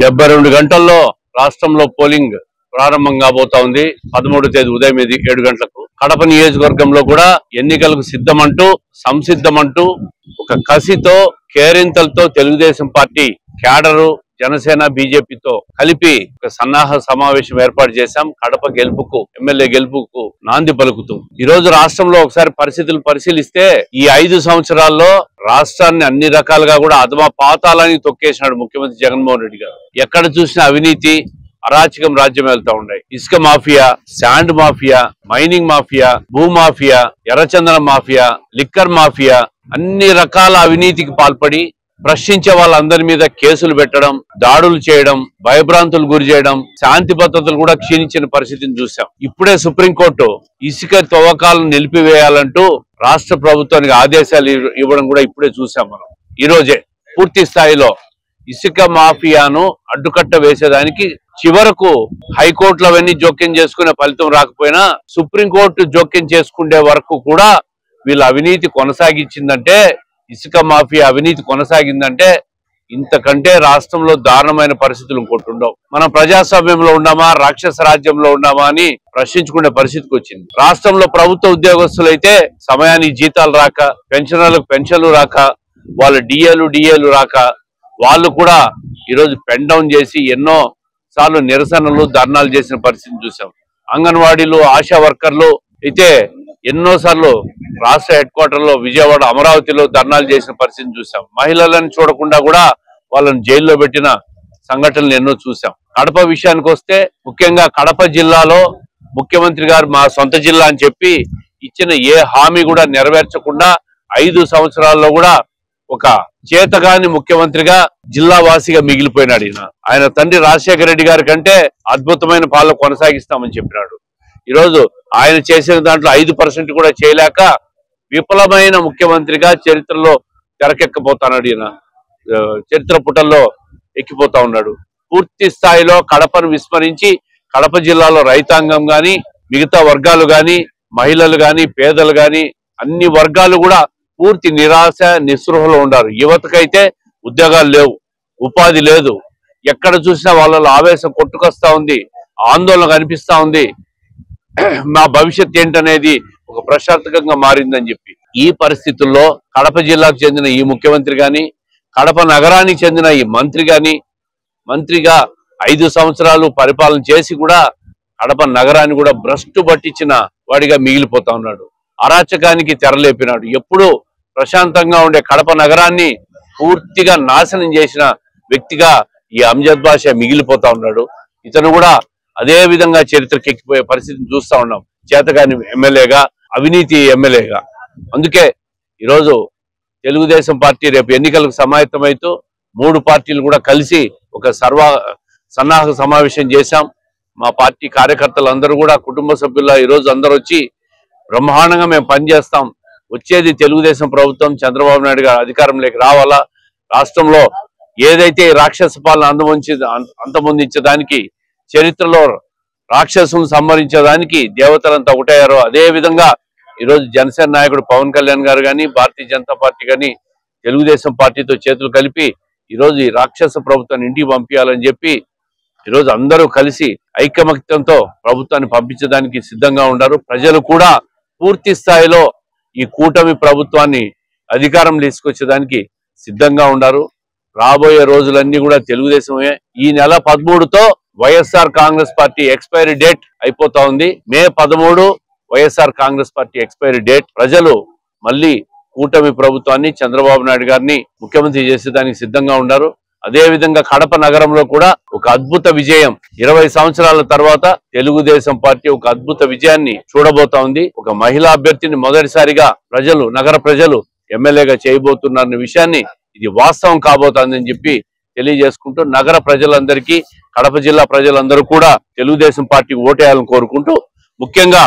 72 గంటల్లో రాష్ట్రంలో పోలింగ్ ప్రారంభం కాబోతా ఉంది. 13వ తేదీ ఉదయం 7 గంటలకు కడప నియోజకవర్గంలో కూడా ఎన్నికలకు సిద్ధమంటూ సంసిద్ధమంటూ ఒక కసితో కేరింతలతో తెలుగుదేశం పార్టీ క్యాడరు జనసేన బీజేపీతో కలిపి ఒక సన్నాహ సమావేశం ఏర్పాటు చేశాం. కడప గెలుపుకు ఎమ్మెల్యే గెలుపుకు నాంది పలుకుతూ ఈ రోజు రాష్ట్రంలో ఒకసారి పరిస్థితులు పరిశీలిస్తే ఈ 5 సంవత్సరాల్లో రాష్ట్రాన్ని అన్ని రకాలుగా కూడా అధమా పాతాలని తొక్కేసినాడు ముఖ్యమంత్రి జగన్మోహన్ రెడ్డి గారు. ఎక్కడ చూసినా అవినీతి అరాచకం రాజ్యం వెళ్తా ఉన్నాయి. ఇసుక mafia, sand mafia, mining mafia, భూ మాఫియా, ఎర్రచందనం మాఫియా, లిక్కర్ మాఫియా అన్ని రకాల అవినీతికి పాల్పడి ప్రశ్నించే వాళ్ళందరి మీద కేసులు పెట్టడం, దాడులు చేయడం, భయభ్రాంతులు గురి చేయడం, శాంతి భద్రతలు కూడా క్షీణించిన పరిస్థితిని చూసాం. ఇప్పుడే సుప్రీంకోర్టు ఇసుక తవ్వకాలను నిలిపివేయాలంటూ రాష్ట్ర ప్రభుత్వానికి ఆదేశాలు ఇవ్వడం కూడా ఇప్పుడే చూసాం. మనం ఈ రోజే పూర్తి స్థాయిలో ఇసుక మాఫియాను అడ్డుకట్ట వేసేదానికి చివరకు హైకోర్టులో అవన్నీ జోక్యం చేసుకునే ఫలితం రాకపోయినా సుప్రీంకోర్టు జోక్యం చేసుకునే వరకు కూడా వీళ్ళ అవినీతి కొనసాగించిందంటే, ఇసుక మాఫియా అవినీతి కొనసాగిందంటే ఇంతకంటే రాష్ట్రంలో దారుణమైన పరిస్థితులు ఇంకోటి ఉండవు. మనం ప్రజాస్వామ్యంలో ఉన్నామా, రాక్షస రాజ్యంలో ఉన్నామా అని ప్రశ్నించుకునే పరిస్థితికి వచ్చింది. రాష్ట్రంలో ప్రభుత్వ ఉద్యోగస్తులైతే సమయానికి జీతాలు రాక, పెన్షనర్లకు పెన్షన్లు రాక, వాళ్ళ డిఏలు రాక వాళ్ళు కూడా ఈరోజు పెన్ డౌన్ చేసి ఎన్నో సార్లు నిరసనలు ధర్నాలు చేసిన పరిస్థితిని చూసాం. అంగన్వాడీలు, ఆశా వర్కర్లు అయితే ఎన్నోసార్లు రాష్ట్ర హెడ్ క్వార్టర్ లో విజయవాడ, అమరావతిలో ధర్నాలు చేసిన పరిస్థితిని చూసాం. మహిళలను చూడకుండా కూడా వాళ్ళని జైల్లో పెట్టిన సంఘటనలు ఎన్నో చూసాం. కడప విషయానికి వస్తే ముఖ్యంగా కడప జిల్లాలో ముఖ్యమంత్రి గారు మా సొంత జిల్లా అని చెప్పి ఇచ్చిన ఏ హామీ కూడా నెరవేర్చకుండా 5 సంవత్సరాల్లో కూడా ఒక చేతగాని ముఖ్యమంత్రిగా జిల్లా వాసిగా మిగిలిపోయినాడు. ఆయన తండ్రి రాజశేఖర రెడ్డి గారి కంటే అద్భుతమైన పాలన కొనసాగిస్తామని చెప్పినాడు. ఈరోజు ఆయన చేసిన దాంట్లో 5% కూడా చేయలేక విఫలమైన ముఖ్యమంత్రిగా చరిత్రలో తెరకెక్కబోతున్నాడు. చరిత్ర పుటల్లో ఎక్కిపోతా ఉన్నాడు. పూర్తి స్థాయిలో కడపను విస్మరించి కడప జిల్లాలో రైతాంగం గాని, మిగతా వర్గాలు గాని, మహిళలు గాని, పేదలు గాని అన్ని వర్గాలు కూడా పూర్తి నిరాశ నిస్పృహలో ఉన్నారు. యువతకైతే ఉద్యోగాలు లేవు, ఉపాధి లేదు. ఎక్కడ చూసినా వాళ్ళలో ఆవేశం కొట్టుకొస్తా ఉంది, ఆందోళన కనిపిస్తా ఉంది. మా భవిష్యత్ ఏంటనేది ఒక ప్రశ్నార్థకంగా మారిందని చెప్పి ఈ పరిస్థితుల్లో కడప జిల్లాకు చెందిన ఈ ముఖ్యమంత్రి గాని, కడప నగరానికి చెందిన ఈ మంత్రి గాని, మంత్రిగా 5 సంవత్సరాలు పరిపాలన చేసి కూడా కడప నగరాన్ని కూడా భ్రష్టు పట్టించిన వాడిగా మిగిలిపోతా ఉన్నాడు. అరాచకానికి తెరలేపినాడు. ఎప్పుడు ప్రశాంతంగా ఉండే కడప నగరాన్ని పూర్తిగా నాశనం చేసిన వ్యక్తిగా ఈ అంజద్ బాషా మిగిలిపోతా ఉన్నాడు. ఇతను కూడా అదే విధంగా చరిత్రకి ఎక్కిపోయే పరిస్థితిని చూస్తా ఉన్నాం. చేతగాని ఎమ్మెల్యేగా, అవినీతి ఎమ్మెల్యేగా. అందుకే ఈరోజు తెలుగుదేశం పార్టీ రేపు ఎన్నికలకు సమాయత్తమైతూ 3 పార్టీలు కూడా కలిసి ఒక సన్నాహక సమావేశం చేశాం. మా పార్టీ కార్యకర్తలు అందరూ కూడా కుటుంబ సభ్యుల్లో ఈరోజు అందరూ వచ్చి బ్రహ్మాండంగా మేము పనిచేస్తాం. వచ్చేది తెలుగుదేశం ప్రభుత్వం, చంద్రబాబు నాయుడు గారు అధికారంలోకి రావాలా, రాష్ట్రంలో ఏదైతే రాక్షస పాలన అంతమొందించడానికి, చరిత్రలో రాక్షసులను సంహరించడానికి దేవతలంతా ఒకటయ్యారో అదే విధంగా ఈరోజు జనసేన నాయకుడు పవన్ కళ్యాణ్ గారు కానీ, భారతీయ జనతా పార్టీ కానీ తెలుగుదేశం పార్టీతో చేతులు కలిపి ఈరోజు ఈ రాక్షస ప్రభుత్వాన్ని ఇంటికి పంపించాలని చెప్పి ఈరోజు అందరూ కలిసి ఐకమత్యంతో ప్రభుత్వాన్ని పంపించడానికి సిద్ధంగా ఉన్నారు. ప్రజలు కూడా పూర్తి స్థాయిలో ఈ కూటమి ప్రభుత్వాన్ని అధికారం తీసుకొచ్చేదానికి సిద్ధంగా ఉన్నారు. రాబోయే రోజులన్నీ కూడా తెలుగుదేశమే. ఈ నెల 13తో YSR Congress party expiry date అయిపోతా ఉంది. May 13 YSR Congress party expiry date. ప్రజలు మళ్ళీ కూటమి ప్రభుత్వాన్ని, చంద్రబాబు నాయుడు గారిని ముఖ్యమంత్రి చేసేదానికి సిద్ధంగా ఉన్నారు. అదే విధంగా కడప నగరంలో కూడా ఒక అద్భుత విజయం, 20 సంవత్సరాల తర్వాత తెలుగుదేశం పార్టీ ఒక అద్భుత విజయాన్ని చూడబోతా ఉంది. ఒక మహిళా అభ్యర్థిని మొదటిసారిగా నగర ప్రజలు ఎమ్మెల్యేగా చేయబోతున్నారన్న విషయాన్ని ఇది వాస్తవం కాబోతుందని చెప్పి తెలియజేసుకుంటూ నగర ప్రజలందరికీ, కడప జిల్లా ప్రజలందరూ కూడా తెలుగుదేశం పార్టీకి ఓటేయాలని కోరుకుంటూ, ముఖ్యంగా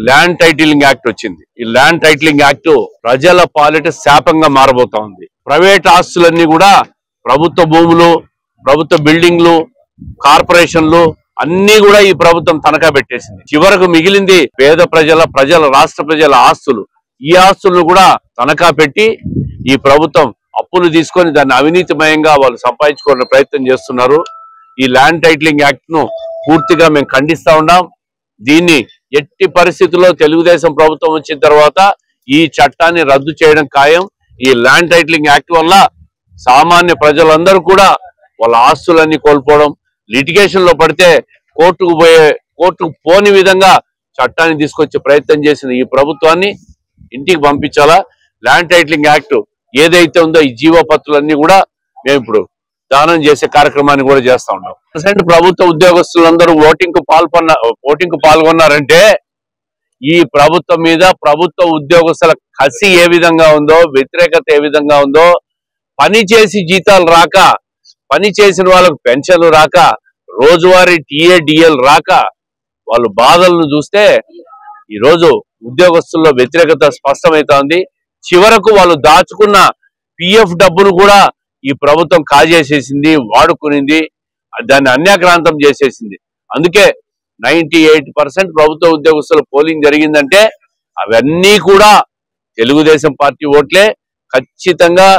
ల్యాండ్ టైటిలింగ్ యాక్ట్ వచ్చింది. ఈ ల్యాండ్ టైటిలింగ్ యాక్ట్ ప్రజల పాలిట శాపంగా మారబోతా ఉంది. ప్రైవేట్ ఆస్తులన్నీ కూడా ప్రభుత్వ భూములు, ప్రభుత్వ బిల్డింగ్లు, కార్పొరేషన్లు అన్ని కూడా ఈ ప్రభుత్వం తనఖా పెట్టేసింది. చివరకు మిగిలింది పేద రాష్ట్ర ప్రజల ఆస్తులు. ఈ ఆస్తులను కూడా తనఖా పెట్టి ఈ ప్రభుత్వం అప్పులు తీసుకొని దాన్ని అవినీతిమయంగా వాళ్ళు సంపాదించుకునే ప్రయత్నం చేస్తున్నారు. ఈ ల్యాండ్ టైటిలింగ్ యాక్ట్ ను పూర్తిగా మేము ఖండిస్తా ఉన్నాం. దీన్ని ఎట్టి పరిస్థితుల్లో తెలుగుదేశం ప్రభుత్వం వచ్చిన తర్వాత ఈ చట్టాన్ని రద్దు చేయడం ఖాయం. ఈ ల్యాండ్ టైటిలింగ్ యాక్ట్ వల్ల సామాన్య ప్రజలందరూ కూడా వాళ్ళ ఆస్తులన్నీ కోల్పోవడం, లిటిగేషన్ లో పడితే కోర్టుకు పోని విధంగా చట్టాన్ని తీసుకొచ్చే ప్రయత్నం చేసిన ఈ ప్రభుత్వాన్ని ఇంటికి పంపించాలా. ల్యాండ్ టైటిలింగ్ యాక్ట్ ఏదైతే ఉందో ఈ జీవోపత్రులన్నీ కూడా మేము ఇప్పుడు దానం చేసే కార్యక్రమాన్ని కూడా చేస్తా ఉన్నాం. ప్రభుత్వ ఉద్యోగస్తులందరూ ఓటింగ్ పాల్గొన్నారంటే ఈ ప్రభుత్వం మీద ప్రభుత్వ ఉద్యోగస్తుల కసి ఏ విధంగా ఉందో, వ్యతిరేకత ఏ విధంగా ఉందో, పని చేసి జీతాలు రాక, పని చేసిన వాళ్ళకు పెన్షన్లు రాక, రోజువారీ టీఏడిఎల్ రాక వాళ్ళు బాధలను చూస్తే ఈరోజు ఉద్యోగస్తుల్లో వ్యతిరేకత స్పష్టమవుతా ఉంది. చివరకు వాళ్ళు దాచుకున్న పిఎఫ్ డబ్బును కూడా ఈ ప్రభుత్వం కాజేసేసింది, వాడుకునింది, దాన్ని అన్యాక్రాంతం చేసేసింది. అందుకే 98% ప్రభుత్వ ఉద్యోగస్తుల పోలింగ్ జరిగిందంటే అవన్నీ కూడా తెలుగుదేశం పార్టీ ఓట్లే. ఖచ్చితంగా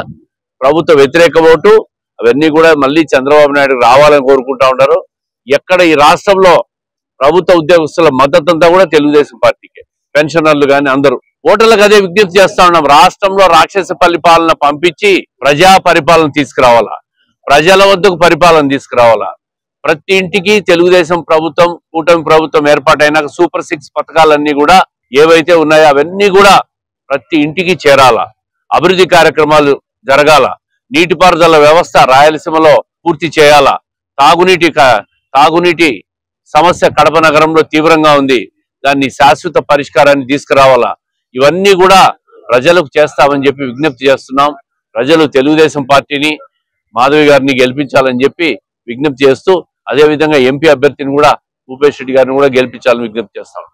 ప్రభుత్వ వ్యతిరేక ఓటు అవన్నీ కూడా మళ్ళీ చంద్రబాబు నాయుడు రావాలని కోరుకుంటా ఉన్నారు. ఎక్కడ ఈ రాష్ట్రంలో ప్రభుత్వ ఉద్యోగస్తుల మద్దతు అంతా కూడా తెలుగుదేశం పార్టీకే. పెన్షనర్లు కానీ అందరూ ఓటర్లకు అదే విజ్ఞప్తి చేస్తా ఉన్నాం. రాష్ట్రంలో రాక్షస పరిపాలన పంపించి ప్రజా పరిపాలన తీసుకురావాలా, ప్రజల వద్దకు పరిపాలన తీసుకురావాలా. ప్రతి ఇంటికి తెలుగుదేశం ప్రభుత్వం, కూటమి ప్రభుత్వం ఏర్పాటైనాక సూపర్ 6 పథకాలన్నీ కూడా ఏవైతే ఉన్నాయో అవన్నీ కూడా ప్రతి ఇంటికి చేరాలా, అభివృద్ధి కార్యక్రమాలు జరగాల, నీటిపారుదల వ్యవస్థ రాయలసీమలో పూర్తి చేయాలా, తాగునీటి సమస్య కడప నగరంలో తీవ్రంగా ఉంది, దాన్ని శాశ్వత పరిష్కారాన్ని తీసుకురావాలా. ఇవన్నీ కూడా ప్రజలకు చేస్తామని చెప్పి విజ్ఞప్తి చేస్తున్నాం. ప్రజలు తెలుగుదేశం పార్టీని, మాధవి గారిని గెలిపించాలని చెప్పి విజ్ఞప్తి చేస్తూ, అదేవిధంగా ఎంపీ అభ్యర్థిని కూడా భూపేష్ రెడ్డి గారిని కూడా గెలిపించాలని విజ్ఞప్తి చేస్తాం.